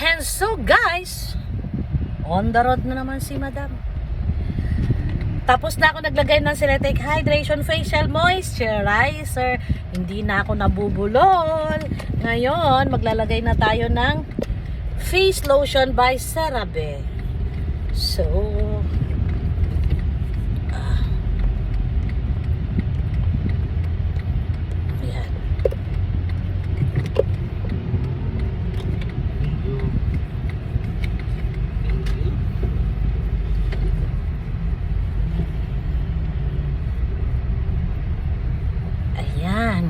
And so guys, on the road na naman si Madam. Tapos na ako naglagay ng Selectic Hydration Facial Moisturizer. Hindi na ako nabubulol. Ngayon, maglalagay na tayo ng Face Lotion by CeraVe. So, ayan. Ayan.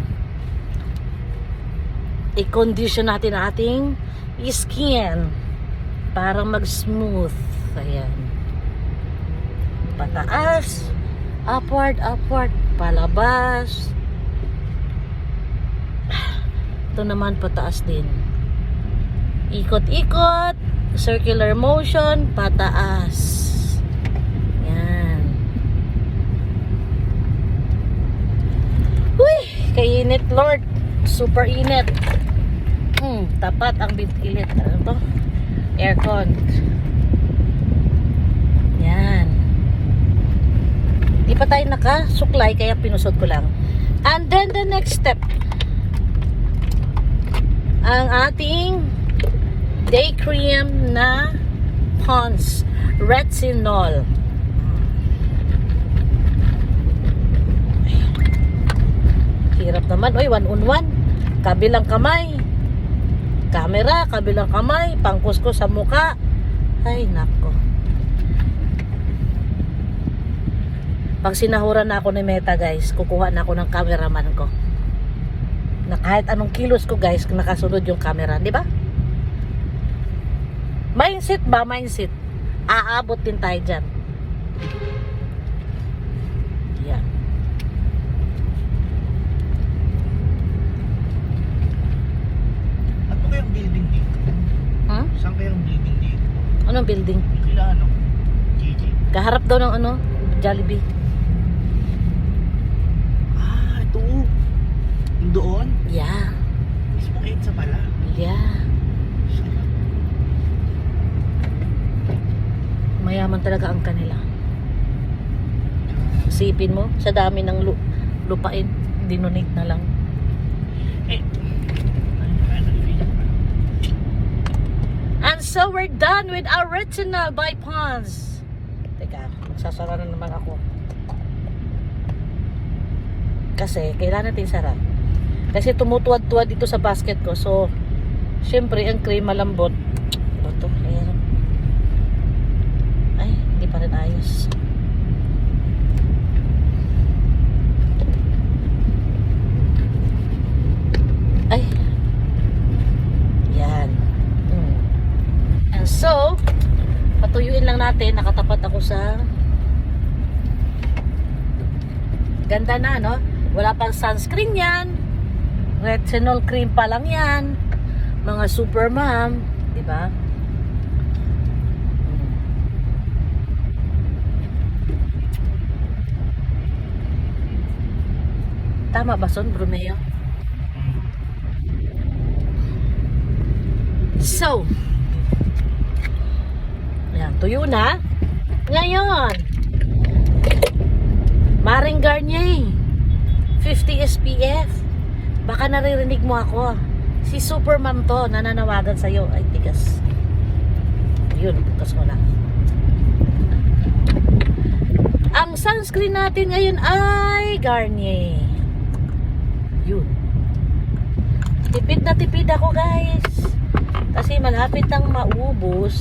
I-condition natin ating skin para mag-smooth. Ayan. Pataas, upward, palabas. Ito naman pataas din. Ikot-ikot, circular motion, pataas. Yan. Uy, kainit Lord. Super init. Tapat ang bintilit. Ano to? Aircon. Yan. Di pa tayo nakasuklay kaya pinusot ko lang. And then the next step, ang ating day cream na Pond's Retinol. Hirap naman. Oy, 1-on-1. Kabilang kamay. Camera, kabilang kamay. Pangkuskus sa muka. Ay, nako. Pag sinahuran na ako ni Meta, guys, kukuha na ako ng cameraman ko. Na kahit anong kilos ko, guys, nakasunod yung camera. Di ba? Mindset ba? Mindset. Aabot din tayo dyan. Yan. Ano kayang building dito? Huh? Saan kayang building dito? Anong building? Yung kila ano? Gigi. Kaharap daw ng ano? Jollibee. Ah, ito. Yung doon? Yeah. Mismo EDSA pala. Yeah. Mayaman talaga ang kanila. Isipin mo, sa dami ng lupain, dinonate na lang. And so we're done with our Retinol by Pond's. Teka, magsasara na naman ako. Kasi, kailangan natin sara. Kasi tumutuwad-tuwad dito sa basket ko. So, syempre, ang cream malambot. Ano to? Ayan. Ay, hindi pa rin ayos. Ay. Yan. And so, patuyuin lang natin. Nakatapat ako sa ganda na, no? Wala pang sunscreen yan. Retinol cream pa lang yan. Mga super mom. Diba? Tama ba, Son Bromeo? So, ayan, tuyo na. Ngayon, Maring Garnier 50 SPF. Baka naririnig mo ako. Si Supermom to, nananawagan sa'yo. Ay, tigas. Yun, bukas mo lang. Ang sunscreen natin ngayon ay Garnier. Yun. Tipid na tipid ako, guys. Kasi malapit nang maubos.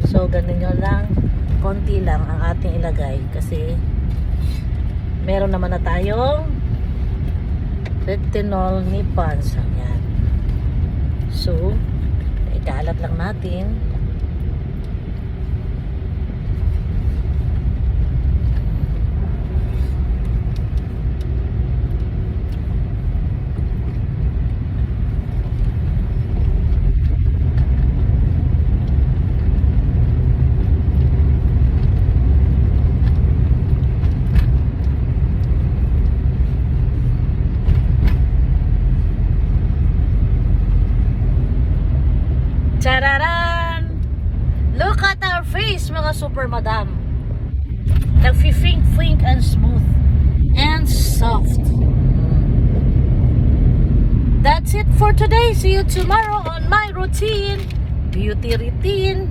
So, ganun nyo lang. Konti lang ang ating ilagay. Kasi meron naman na tayong retinol ni Pond's. Yan. So, ikalat lang natin. Tararan! Look at our face, mga super madam. Nag-fink and smooth. And soft. That's it for today. See you tomorrow on my routine. Beauty routine.